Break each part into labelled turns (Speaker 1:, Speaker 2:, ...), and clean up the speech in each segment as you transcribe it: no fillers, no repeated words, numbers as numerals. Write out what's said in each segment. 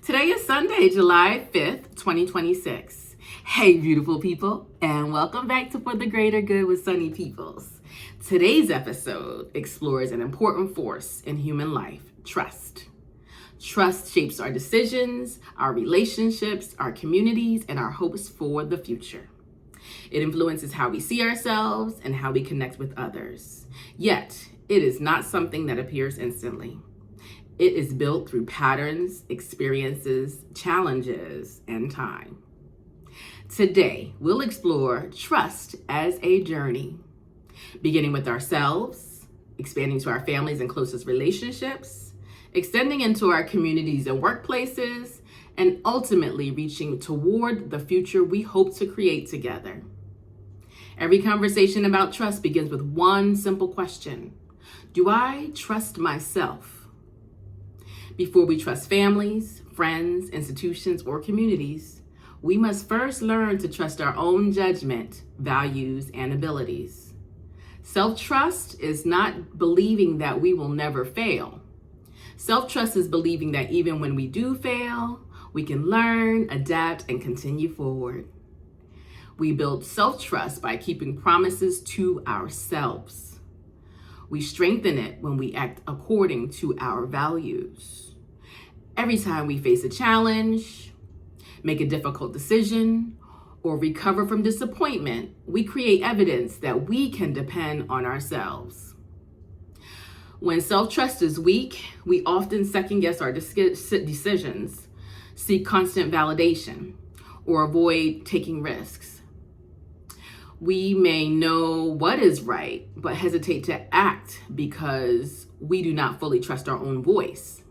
Speaker 1: Today is Sunday, July 5th, 2026. Hey, beautiful people, and welcome back to For the Greater Good with Sunny Peoples. Today's episode explores an important force in human life, trust. Trust shapes our decisions, our relationships, our communities, and our hopes for the future. It influences how we see ourselves and how we connect with others. Yet, it is not something that appears instantly. It is built through patterns, experiences, challenges, and time. Today, we'll explore trust as a journey, beginning with ourselves, expanding to our families and closest relationships, extending into our communities and workplaces, and ultimately reaching toward the future we hope to create together. Every conversation about trust begins with one simple question: do I trust myself? Before we trust families, friends, institutions, or communities, we must first learn to trust our own judgment, values, and abilities. Self-trust is not believing that we will never fail. Self-trust is believing that even when we do fail, we can learn, adapt, and continue forward. We build self-trust by keeping promises to ourselves. We strengthen it when we act according to our values. Every time we face a challenge, make a difficult decision, or recover from disappointment, we create evidence that we can depend on ourselves. When self-trust is weak, we often second-guess our decisions, seek constant validation, or avoid taking risks. We may know what is right, but hesitate to act because we do not fully trust our own voice.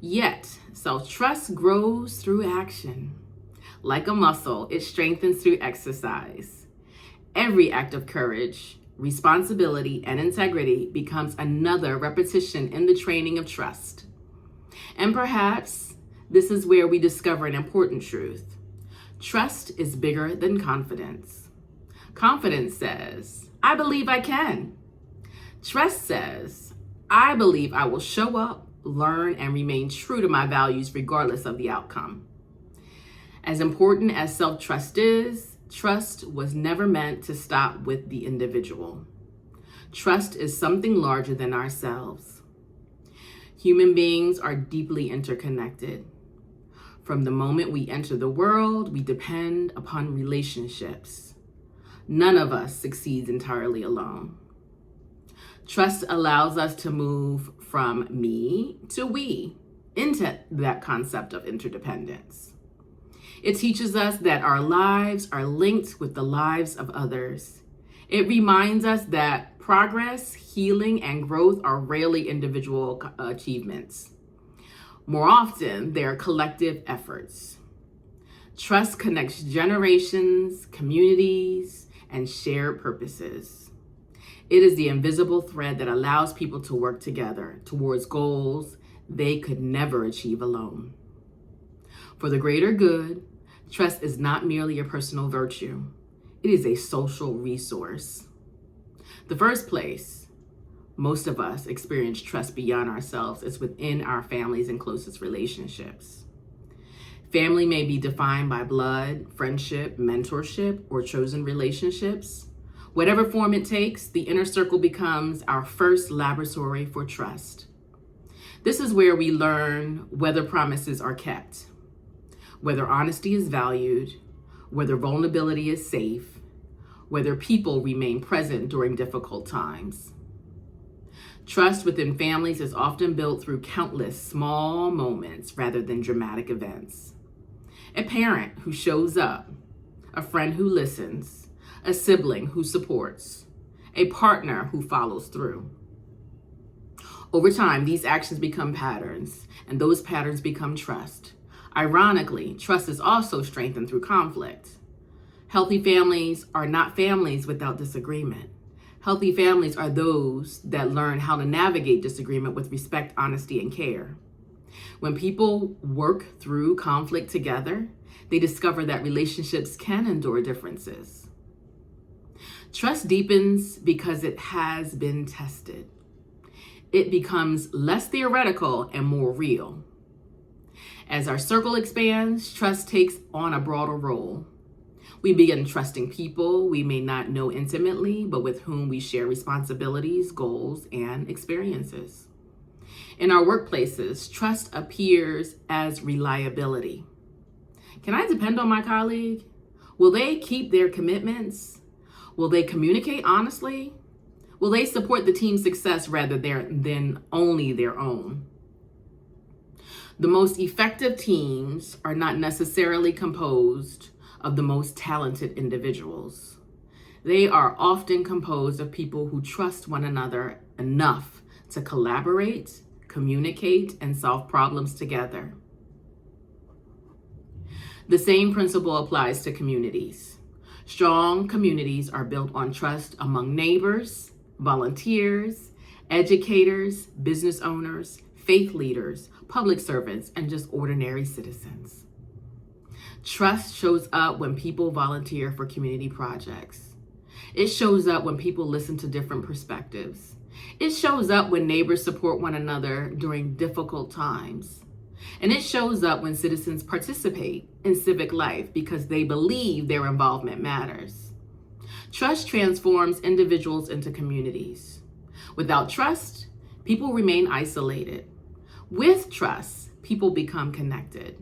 Speaker 1: Yet, self-trust grows through action. Like a muscle, it strengthens through exercise. Every act of courage, responsibility, and integrity becomes another repetition in the training of trust. And perhaps this is where we discover an important truth. Trust is bigger than confidence. Confidence says, I believe I can. Trust says, I believe I will show up, learn, and remain true to my values regardless of the outcome. As important as self-trust is, trust was never meant to stop with the individual. Trust is something larger than ourselves. Human beings are deeply interconnected. From the moment we enter the world, we depend upon relationships. None of us succeeds entirely alone. Trust allows us to move from me to we into that concept of interdependence. It teaches us that our lives are linked with the lives of others. It reminds us that progress, healing, and growth are rarely individual achievements. More often, they are collective efforts. Trust connects generations, communities, and shared purposes. It is the invisible thread that allows people to work together towards goals they could never achieve alone. For the greater good, trust is not merely a personal virtue. It is a social resource. The first place most of us experience trust beyond ourselves is within our families and closest relationships. Family may be defined by blood, friendship, mentorship, or chosen relationships. Whatever form it takes, the inner circle becomes our first laboratory for trust. This is where we learn whether promises are kept, whether honesty is valued, whether vulnerability is safe, whether people remain present during difficult times. Trust within families is often built through countless small moments rather than dramatic events. A parent who shows up, a friend who listens, a sibling who supports, a partner who follows through. Over time, these actions become patterns, and those patterns become trust. Ironically, trust is also strengthened through conflict. Healthy families are not families without disagreement. Healthy families are those that learn how to navigate disagreement with respect, honesty, and care. When people work through conflict together, they discover that relationships can endure differences. Trust deepens because it has been tested. It becomes less theoretical and more real. As our circle expands, trust takes on a broader role. We begin trusting people we may not know intimately, but with whom we share responsibilities, goals, and experiences. In our workplaces, trust appears as reliability. Can I depend on my colleague? Will they keep their commitments? Will they communicate honestly? Will they support the team's success rather than only their own? The most effective teams are not necessarily composed of the most talented individuals. They are often composed of people who trust one another enough to collaborate, communicate, and solve problems together. The same principle applies to communities. Strong communities are built on trust among neighbors, volunteers, educators, business owners, faith leaders, public servants, and just ordinary citizens. Trust shows up when people volunteer for community projects. It shows up when people listen to different perspectives. It shows up when neighbors support one another during difficult times. And it shows up when citizens participate in civic life because they believe their involvement matters. Trust transforms individuals into communities. Without trust, people remain isolated. With trust, people become connected.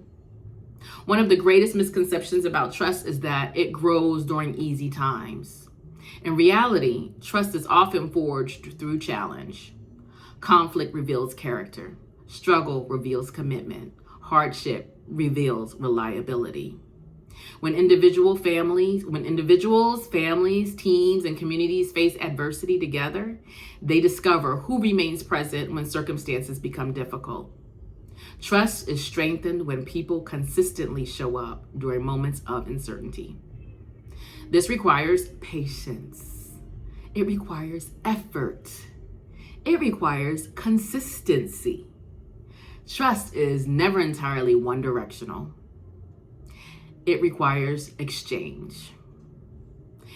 Speaker 1: One of the greatest misconceptions about trust is that it grows during easy times. In reality, trust is often forged through challenge. Conflict reveals character. Struggle reveals commitment. Hardship reveals reliability. When individuals, families, teams, and communities face adversity together, they discover who remains present when circumstances become difficult. Trust is strengthened when people consistently show up during moments of uncertainty. This requires patience. It requires effort. It requires consistency. Trust is never entirely one-directional. It requires exchange.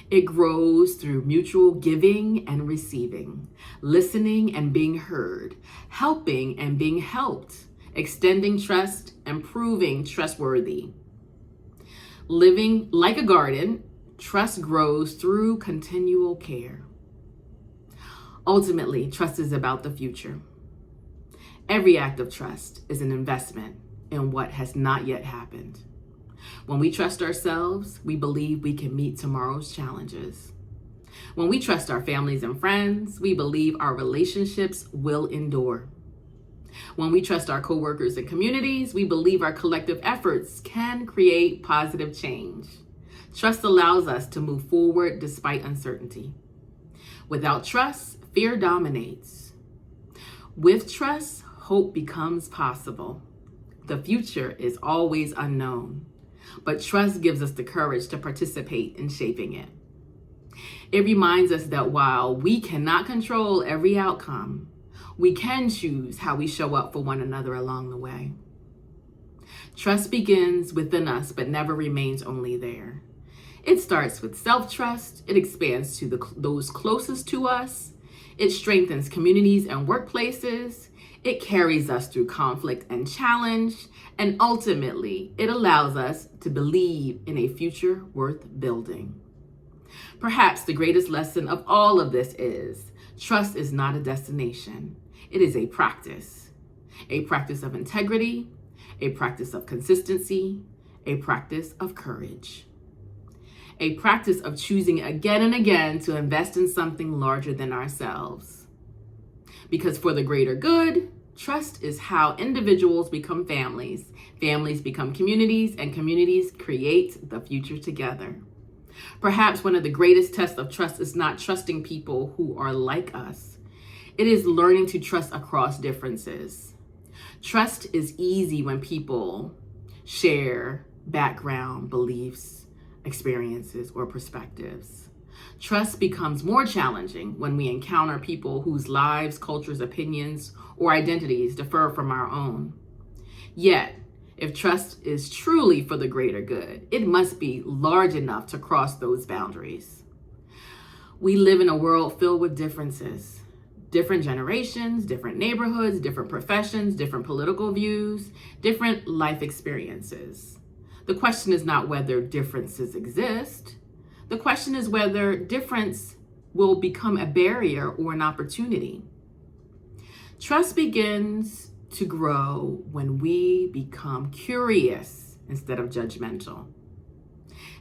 Speaker 1: It grows through mutual giving and receiving, listening and being heard, helping and being helped, extending trust and proving trustworthy. Living like a garden, trust grows through continual care. Ultimately, trust is about the future. Every act of trust is an investment in what has not yet happened. When we trust ourselves, we believe we can meet tomorrow's challenges. When we trust our families and friends, we believe our relationships will endure. When we trust our coworkers and communities, we believe our collective efforts can create positive change. Trust allows us to move forward despite uncertainty. Without trust, fear dominates. With trust, hope becomes possible. The future is always unknown, but trust gives us the courage to participate in shaping it. It reminds us that while we cannot control every outcome, we can choose how we show up for one another along the way. Trust begins within us, but never remains only there. It starts with self-trust. It expands to those closest to us. It strengthens communities and workplaces. It carries us through conflict and challenge. And ultimately, it allows us to believe in a future worth building. Perhaps the greatest lesson of all of this is trust is not a destination. It is a practice of integrity, a practice of consistency, a practice of courage, a practice of choosing again and again to invest in something larger than ourselves. Because for the greater good, trust is how individuals become families, families become communities, and communities create the future together. Perhaps one of the greatest tests of trust is not trusting people who are like us. It is learning to trust across differences. Trust is easy when people share background, beliefs, experiences, or perspectives. Trust becomes more challenging when we encounter people whose lives, cultures, opinions, or identities differ from our own. Yet, if trust is truly for the greater good, it must be large enough to cross those boundaries. We live in a world filled with differences. Different generations, different neighborhoods, different professions, different political views, different life experiences. The question is not whether differences exist. The question is whether difference will become a barrier or an opportunity. Trust begins to grow when we become curious instead of judgmental.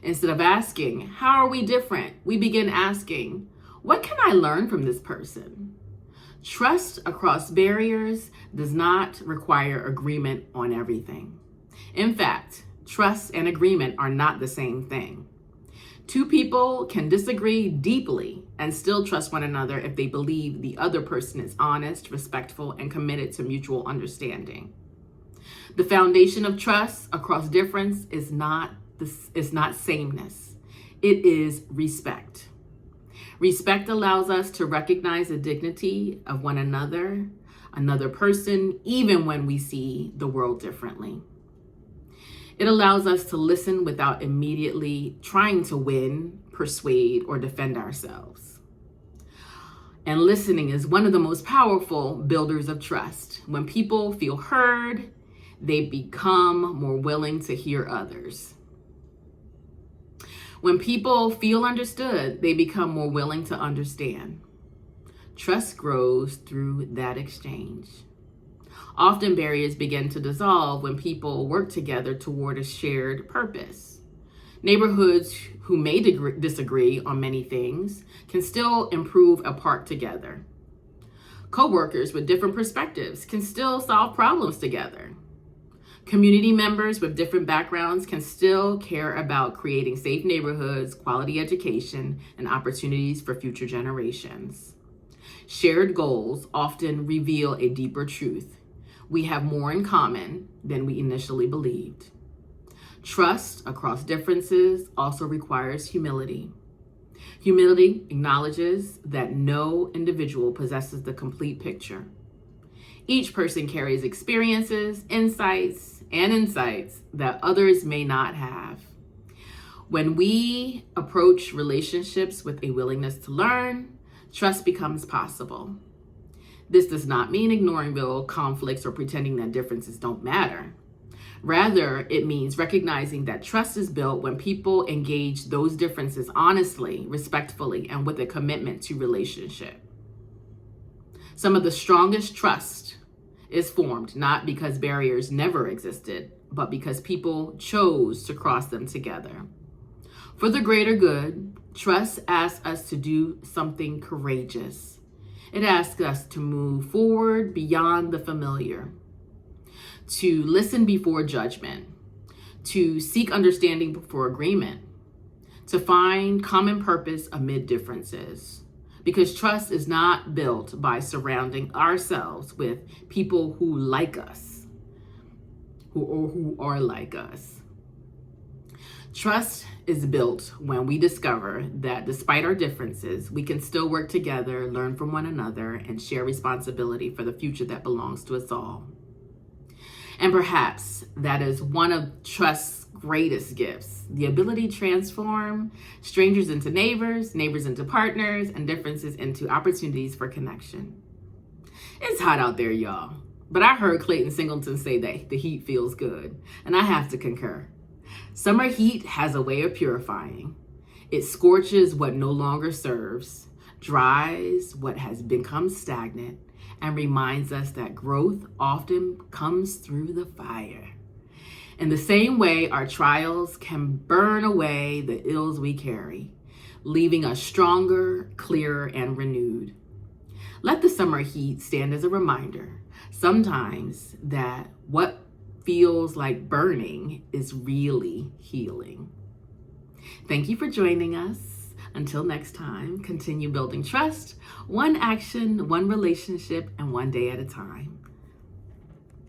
Speaker 1: Instead of asking, how are we different? We begin asking, what can I learn from this person? Trust across barriers does not require agreement on everything. In fact, trust and agreement are not the same thing. Two people can disagree deeply and still trust one another if they believe the other person is honest, respectful, and committed to mutual understanding. The foundation of trust across difference is not sameness. It is respect. Respect allows us to recognize the dignity of one another person, even when we see the world differently. It allows us to listen without immediately trying to win, persuade, or defend ourselves. And listening is one of the most powerful builders of trust. When people feel heard, they become more willing to hear others. When people feel understood, they become more willing to understand. Trust grows through that exchange. Often barriers begin to dissolve when people work together toward a shared purpose. Neighborhoods who may disagree on many things can still improve a park together. Co-workers with different perspectives can still solve problems together. Community members with different backgrounds can still care about creating safe neighborhoods, quality education, and opportunities for future generations. Shared goals often reveal a deeper truth. We have more in common than we initially believed. Trust across differences also requires humility. Humility acknowledges that no individual possesses the complete picture. Each person carries experiences, insights that others may not have. When we approach relationships with a willingness to learn, trust becomes possible. This does not mean ignoring real conflicts or pretending that differences don't matter. Rather, it means recognizing that trust is built when people engage those differences honestly, respectfully, and with a commitment to relationship. Some of the strongest trust is formed not because barriers never existed, but because people chose to cross them together. For the greater good, trust asks us to do something courageous. It asks us to move forward beyond the familiar, to listen before judgment, to seek understanding before agreement, to find common purpose amid differences. Because trust is not built by surrounding ourselves with people who like us, who are like us. Trust is built when we discover that despite our differences, we can still work together, learn from one another, and share responsibility for the future that belongs to us all. And perhaps that is one of trust's greatest gifts, the ability to transform strangers into neighbors, neighbors into partners, and differences into opportunities for connection. It's hot out there, y'all, but I heard Clayton Singleton say that the heat feels good, and I have to concur. Summer heat has a way of purifying. It scorches what no longer serves, dries what has become stagnant, and reminds us that growth often comes through the fire. In the same way, our trials can burn away the ills we carry, leaving us stronger, clearer, and renewed. Let the summer heat stand as a reminder, sometimes, that what feels like burning is really healing. Thank you for joining us. Until next time, continue building trust, one action, one relationship, and one day at a time.